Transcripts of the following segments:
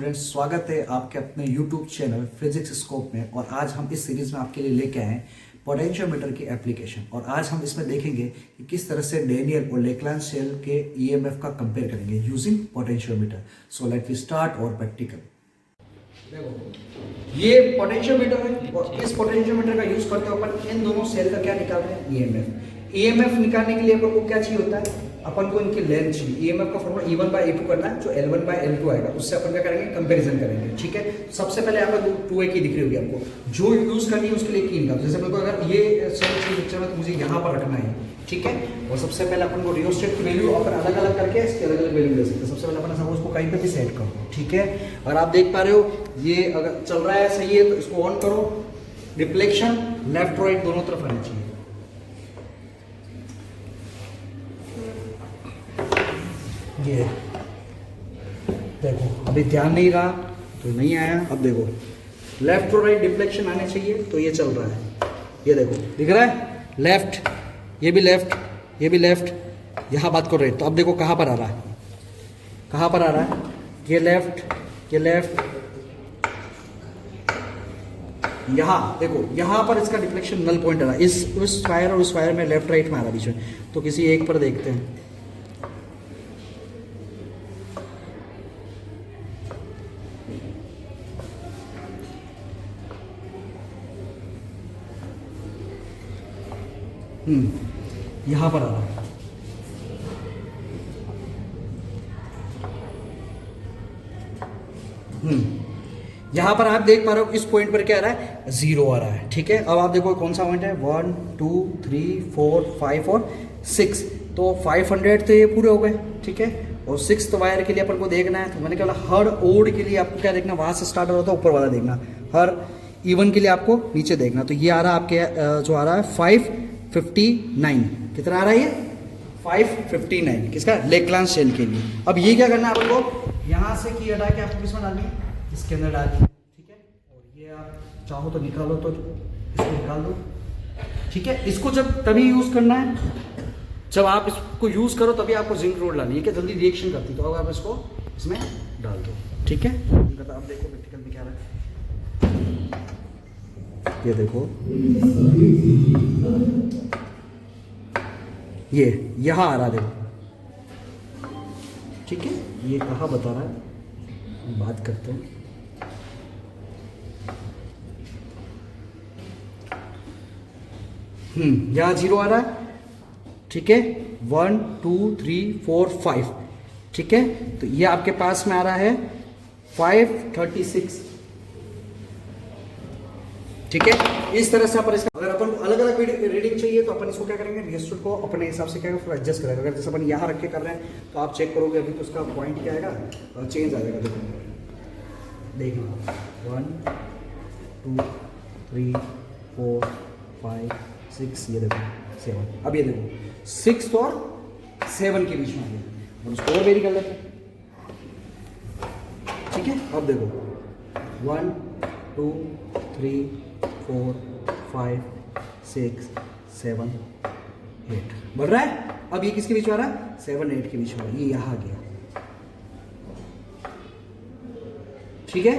Students, स्वागत है आपके अपने यूट्यूब चैनल फिजिक्स स्कोप में। और आज हम इस सीरीज में आपके लिए लेके आए हैं पोटेंशियोमीटर की एप्लीकेशन। और आज हम इसमें देखेंगे कि किस तरह से डैनियल और लेक्लांच शेल के ईएमएफ का कंपेयर करेंगे using potentiometer. So let we start our practical. देखो ये पोटेंशियोमीटर है और इस पोटेंशियोमीटर का यूज करते हुए अपन इन दोनों सेल का क्या निकाल रहे हैं, ईएमएफ। ईएमएफ निकालने के लिए अपन को क्या चाहिए होता है, अपन को इनकी लेंथ चाहिए। ईएमएफ का फॉर्मूला E1/A2 करना है, जो L1/L2 आएगा उससे अपन क्या करेंगे, कंपैरिजन करेंगे। ठीक है, सबसे पहले यहाँ पर 2A की दिख रही होगी आपको, जो यूज करनी है उसके लिए की निकाल। जैसे मेरे को अगर ये सेल की पिक्चर में तो मुझे यहाँ पर रखना है, ठीक है। और सबसे पहले अपन को रियोस्टेट की वैल्यू अपन अलग अलग करके इसके अलग अलग वैल्यू ले सकते हैं। सबसे पहले अपन सपोज को कहीं पे भी सेट करो, ठीक है। अगर आप देख पा रहे हो ये अगर चल रहा है सही है तो इसको ऑन करो। रिफ्लेक्शन लेफ्ट राइट दोनों तरफ आनी चाहिए। ये देखो अभी ध्यान नहीं रहा तो नहीं आया। अब देखो लेफ्ट और राइट डिफ्लेक्शन आने चाहिए तो ये चल रहा है। ये देखो दिख रहा है, लेफ्ट, ये भी लेफ्ट, ये भी लेफ्ट, यहाँ बात करो राइट। तो अब देखो कहाँ पर आ रहा है, कहाँ पर आ रहा है, ये लेफ्ट, ये लेफ्ट, यहाँ देखो यहाँ पर इसका डिफ्लेक्शन नल पॉइंट आ रहा है। उस वायर और उस वायर में लेफ्ट राइट में आ रहा बीच में। तो किसी एक पर देखते हैं। यहां पर आ रहा है। यहां पर आप देख पा रहे हो इस पॉइंट पर क्या आ रहा है, 0 आ रहा है। ठीक है, अब आप देखो कौन सा पॉइंट है, 1 2 3 4 5 और 6। तो 500 तो ये पूरे हो गए, ठीक है। और 6th वायर के लिए अपन को देखना है, तो मैंने कहा हर ओड के लिए आपको क्या देखना, वहां से स्टार्ट हो रहा था ऊपर वाला देखना। हर इवन के लिए आपको नीचे देखना। तो ये आ रहा है आपके जो आ रहा है 559। कितना आ रहा है ये, 559 किसका, लेक्लांच शेल के लिए। अब ये क्या करना है अपन को, यहाँ से की हटा के आपको किसमें डालनी है, इसके अंदर डालनी है, ठीक है। और ये आप चाहो तो निकालो तो इसको निकाल दो, ठीक है। इसको जब तभी यूज करना है जब आप इसको यूज करो, तभी आपको जिंक रोड लानी है, कि जल्दी रिएक्शन करती। तो अब आप इसको इसमें डाल दो, ठीक है। अब देखो प्रैक्टिकल में क्या रहा है, ये देखो ये यहां आ रहा, देखो, ठीक है। ये कहाँ बता रहा है, बात करते हैं। यहां 0 आ रहा है, ठीक है। 1 2 3 4 5, ठीक है। तो ये आपके पास में आ रहा है 536, ठीक है। इस तरह से अपन इसका, अगर अपन अलग अलग रीडिंग चाहिए तो अपन इसको क्या करेंगे, रिजल्ट को अपने हिसाब से क्या एडजस्ट करेंगे। अगर जैसे अपन यहाँ रख के कर रहे हैं तो आप चेक करोगे अभी तो उसका पॉइंट क्या आएगा, चेंज आ जाएगा। देखिए 1 2 3 4 5 6, ये देखो 7। अब ये देखो 6 और 7 के बीच में आ गया, और उसको और वेरी कर लेते हैं, ठीक है। अब देखो 1 2 3 4 5 6 7 8 बढ़ रहा है। अब ये किसके बीच में आ रहा है, 7 8 के बीच में, ये यहां आ गया, ठीक है।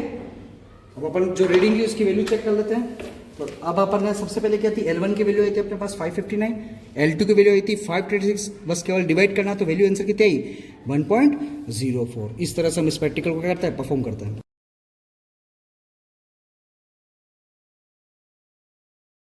अब अपन जो रीडिंग की उसकी वैल्यू चेक कर लेते हैं। तो अब अपन ने सबसे पहले क्या थी, L1 की वैल्यू आई थी अपने पास 559, L2 की वैल्यू आई थी 536। बस केवल डिवाइड करना, तो वैल्यू आंसर कितनी आई, 1.04। इस तरह से हम इस प्रैक्टिकल को क्या करते हैं, परफॉर्म करते हैं।